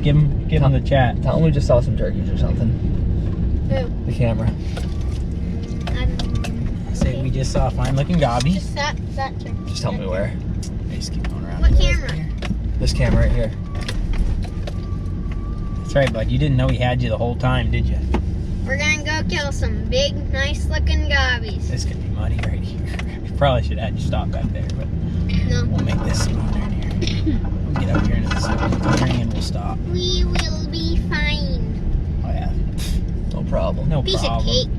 Give him the chat. Tell him we just saw some turkeys or something. Who? The camera. Say we just saw fine looking gobbies. Just that turkey. Just tell me where. Just keep going around. What camera? This camera right here. That's right, bud. You didn't know he had you the whole time, did you? We're gonna go kill some big, nice looking gobbies. This could be muddy right here. We probably should have had you stop back there, but No. we'll make this smooth right here. We'll get out here into the turning and we'll stop. We will be fine. Oh yeah. No problem. No Piece problem. of cake.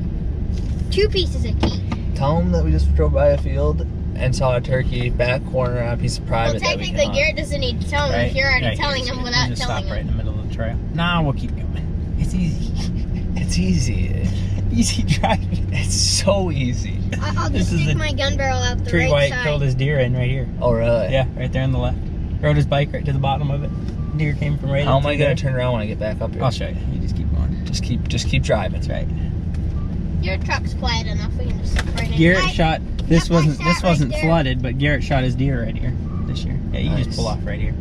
2 pieces of cake. Tell him that we just drove by a field and saw a turkey back corner on a piece of private. Well, technically, Garrett doesn't need to tell him if you're already telling him without we'll just telling stop right in him. the middle of the trail. Nah, we'll keep going. It's easy. It's easy. Easy driving. It's so easy. I'll This just is stick the my gun barrel out the Tree right White side. killed his deer in right here. Oh, really? Yeah, right there on the left. Rode his bike right to the bottom of it. Deer came from right. How am I into gonna there. turn around when I get back up here? I'll show you. You just keep going. Just keep driving. That's right. Your truck's quiet enough. We can just sit right in. Garrett shot. This Yep, I wasn't. sat This right wasn't there. flooded, but Garrett shot his deer right here this year. Yeah, you Nice. just pull off right here,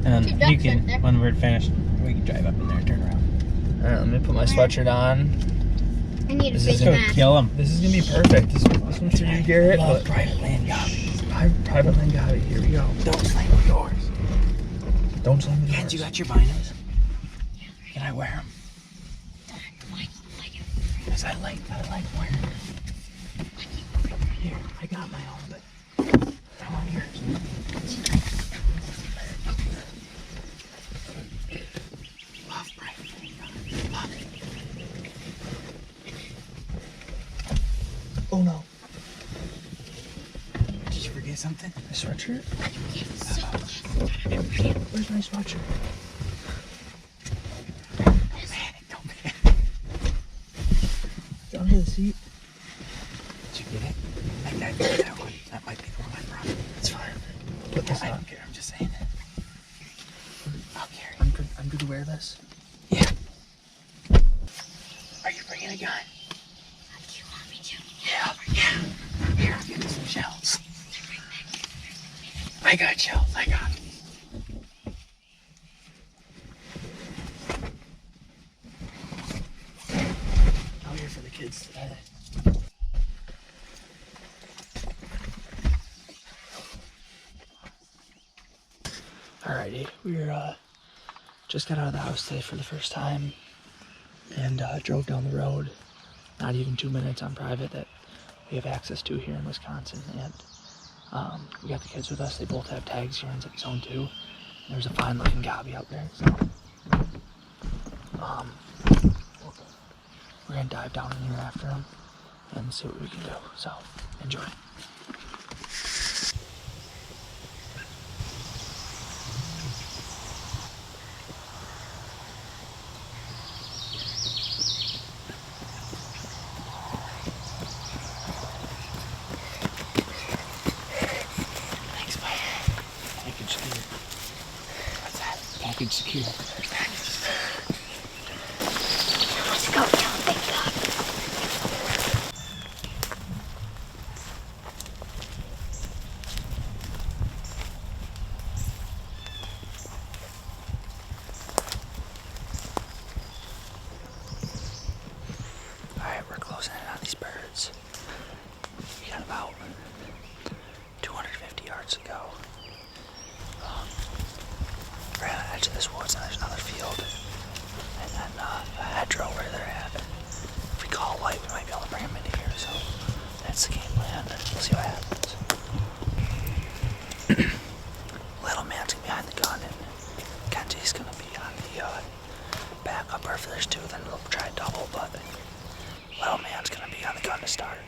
and Two then ducks you can. right there. When we're finished, we can drive up in there and turn around. All right, let me put my sweatshirt on. I need a This is face Let's go mask. kill him. This is gonna be perfect. This one's for you, Garrett. Love But private land gobbies. private land got it. Here we go. Don't slam yours. Don't slam the Kent, doors. you got your binos? Can I wear them? Because I like wearing them. Here, I got my own, but I want yours. Love private land gobbies. Love it. Oh no. Did you forget something? My sweatshirt? Where's my sweatshirt? Don't panic, don't panic. It's under the seat. Did you get it? I got that one. That might be the one I brought. It's fine. Put this I on. don't care, I'm just saying. I'll carry it. I'm good to wear this. Yeah. Are you bringing a gun? Do you want me to? Yeah. Here, I'll get you some shells. I got shells, I got them. Out here for the kids today. Alrighty, we're just got out of the house today for the first time and drove down the road. Not even 2 minutes on private that we have access to here in Wisconsin, and we got the kids with us. They both have tags here in Zone 2. And there's a fine looking gobby out there, so we're gonna dive down in here after him and see what we can do. So enjoy. Thanks, bud. Package secure. What's that? Package secure. There's packages. Let's go kill a big dog. Alright, we're closing in on these birds. We got about 250 yards to go. We're at the edge of this woods and there's another field. And then a hedgerow where they're at. If we call light, we might be able to bring them into here. So that's the game plan. We'll see what happens. Little man's gonna be behind the gun and Kenzie's gonna be on the backup. Or if there's two, then we'll try double. But little man's gonna be on the gun to start.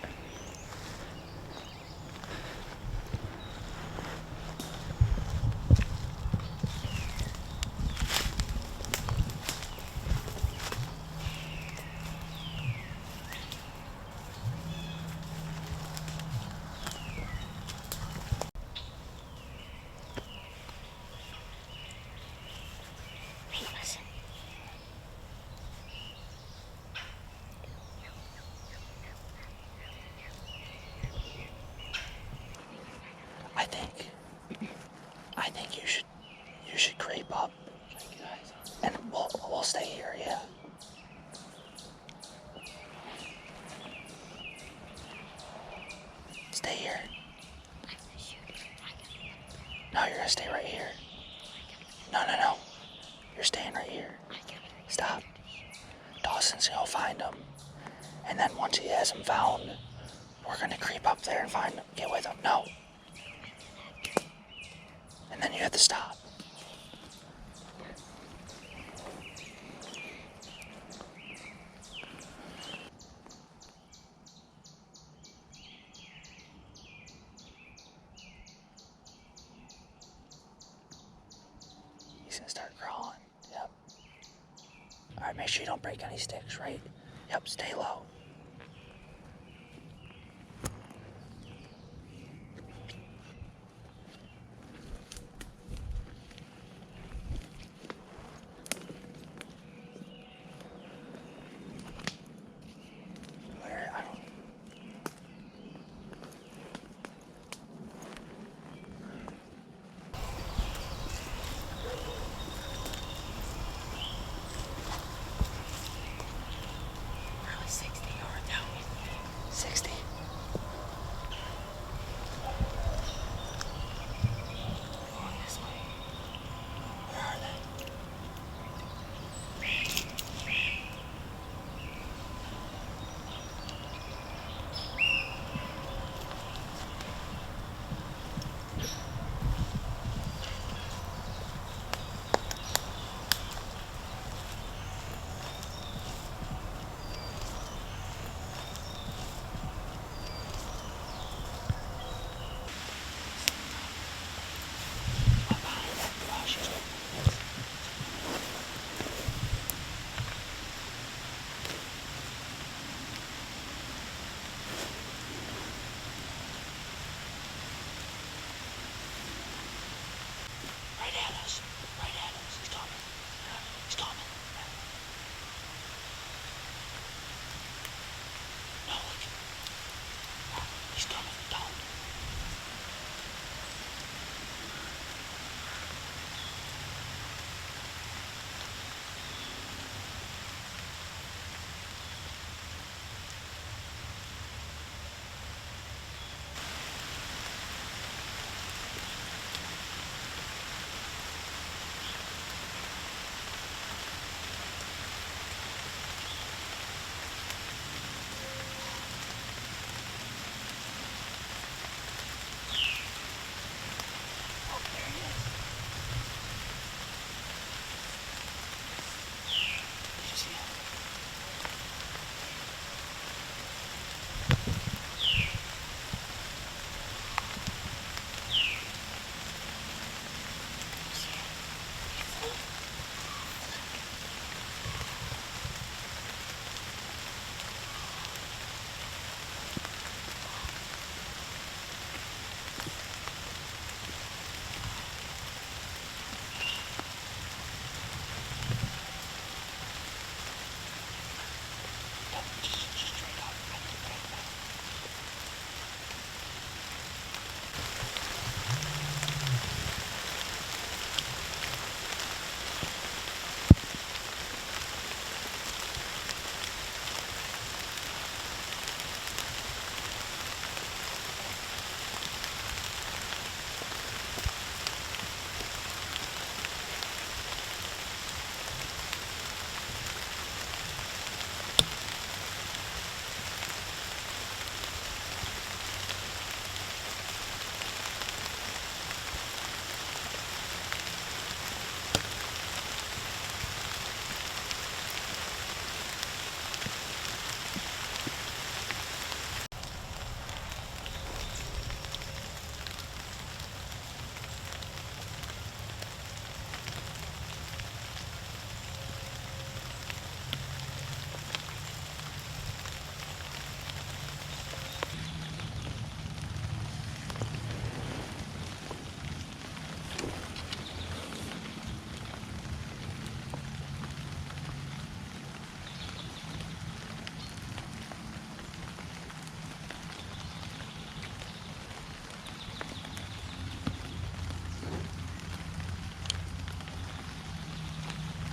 Hey, listen. stay here, yeah. Stay here. No, you're gonna stay right here. No. You're staying right here. Stop. Dawson's gonna find him. And then once he has him found, we're gonna creep up there and find him. Get with him. No. And then you have to stop. He's gonna start crawling. Yep. Alright, make sure you don't break any sticks, right? Yep, stay low. Where? I don't... Probably 60.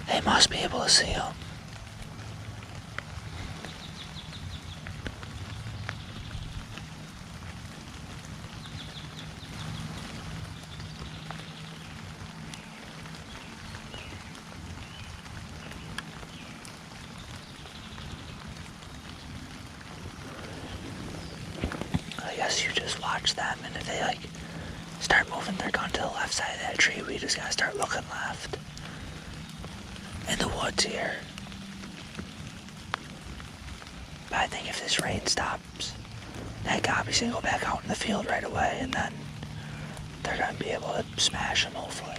They must be able to see him. I guess you just watch them, and if they like start moving their gun to the left side of that tree, we just gotta start looking left. In the woods here. But I think if this rain stops, that Gobby's gonna go back out in the field right away, and then they're gonna be able to smash him, hopefully.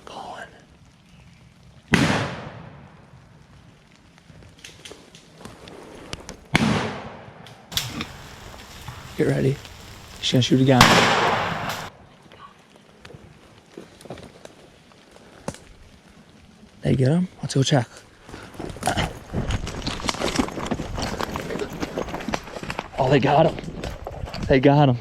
Colin. Get ready. She's gonna shoot again. They get him? Let's go check. Oh, they got him. They got him.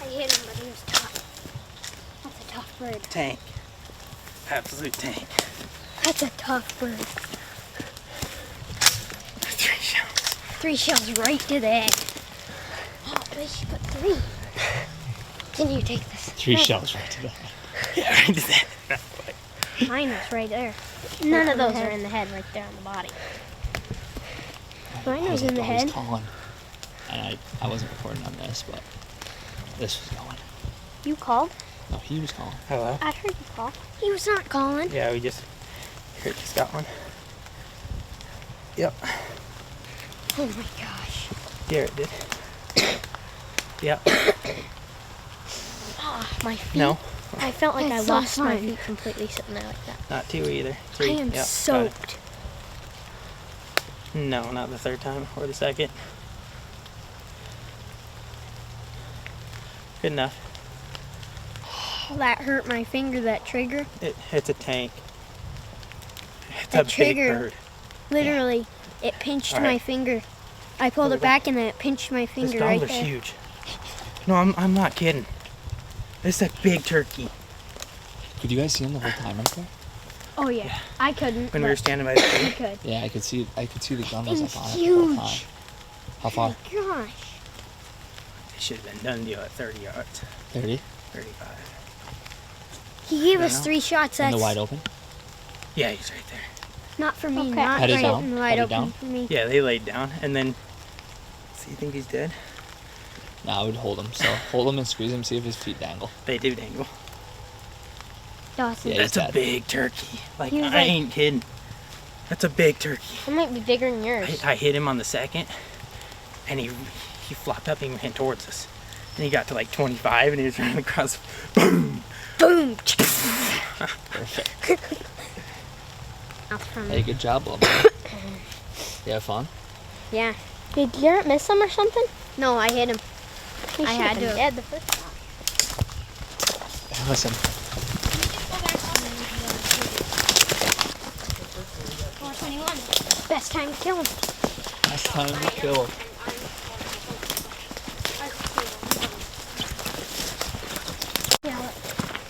I hit him, but he was tough. That's a tough bird. Tank. Absolute tank. That's a tough bird. 3 shells. 3 shells right to the head. Oh, but she put 3. Can you take this? 3 shells right to the head. Yeah, right to that. Mine was right there. None of those are in the head, right there on the body. Mine was in the head. Calling. And I wasn't recording on this, but this was going. You called? No, he was calling. Hello? I heard you call. He was not calling. Yeah, we just got one. Yep. Oh my gosh. Garrett did. Yep. Ah, my feet. No, I felt like That's I so lost my fun. feet completely sitting there like that. not 2 either. I 3. am Yep, got it. soaked. No, not the 3rd time or the 2nd. Good enough. Oh, that hurt my finger, that trigger. It's a tank. It's That a trigger. big bird. Literally, it pinched All my right. finger. I pulled Hold it it back and it pinched my This finger right gobbler's there. huge. No, I'm not kidding. This is a big turkey. Could you guys see him the whole time right there? Oh yeah, I couldn't. When we were but standing by the tree. I could. Yeah, I could see the gun was It's up on it the whole time. huge. How far? Oh my gosh. It should have been done deal at 30 yards. 30? 35. He gave No, us no. 3 shots. In That's the wide open? Yeah, he's right there. not for me. Okay. Not Headed right down? in the wide Headed open down? for me. Yeah, they laid down and then. So you think he's dead? No, I would hold him. So hold him and squeeze him, see if his feet dangle. They do dangle. Dawson. Yeah, he's That's a dead. big turkey. Like, He I was like- ain't kidding. That's a big turkey. It might be bigger than yours. I hit him on the 2nd, and he flopped up and he ran towards us. And he got to like 25, and he was running across. Boom! Boom. Perfect. That's from Hey, good job, little man. You have fun? Yeah. Did Garrett miss him or something? No, I hit him. He I should had have been to. dead the first time. Listen. 421. Best time to kill him. Last time to kill him. Yeah, look.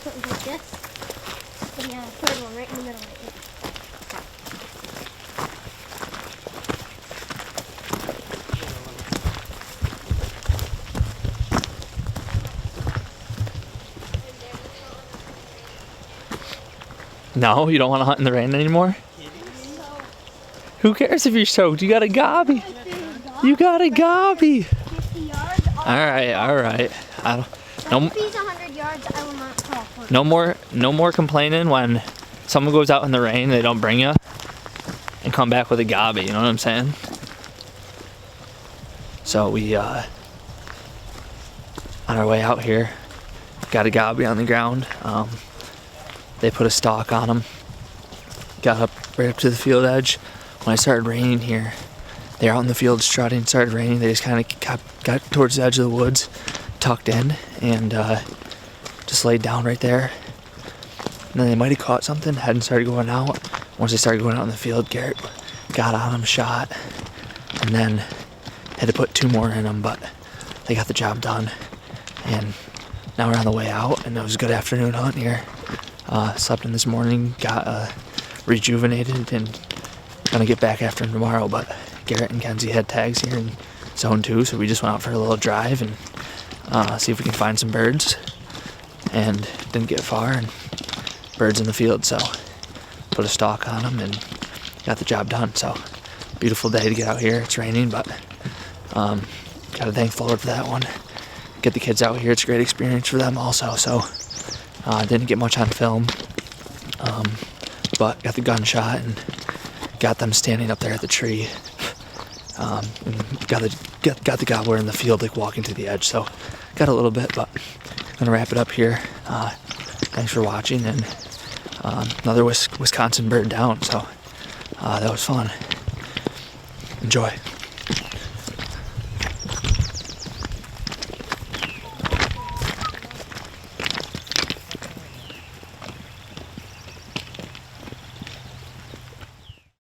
Something like this. And yeah, put one right in the middle right here. No, you don't want to hunt in the rain anymore? Who cares if you're soaked? You got a gobby. You got a gobby. 50 yards. All right. I don't. No, If he's 100 yards, I will not call for it. no more complaining when someone goes out in the rain, they don't bring you, and come back with a gobby. You know what I'm saying? So we, on our way out here, got a gobby on the ground. They put a stalk on him. Got up right up to the field edge. When I started raining here, they're out in the field strutting. Started raining. They just kind of got towards the edge of the woods, tucked in, and just laid down right there. And then they might have caught something, hadn't started going out. Once they started going out in the field, Garrett got on them, shot, and then had to put 2 more in them, but they got the job done. And now we're on the way out, and it was a good afternoon hunt here. Slept in this morning, got rejuvenated, and gonna get back after them tomorrow. But Garrett and Kenzie had tags here in zone 2, so we just went out for a little drive and see if we can find some birds. And didn't get far, and birds in the field, so put a stalk on them and got the job done. So beautiful day to get out here. It's raining, but gotta thank the Lord for that one. Get the kids out here, it's a great experience for them also. So didn't get much on film, but got the gunshot and got them standing up there at the tree, and got the gobbler in the field, like walking to the edge. So got a little bit, but I'm gonna wrap it up here. Thanks for watching, and another Wisconsin bird down, so that was fun. Enjoy.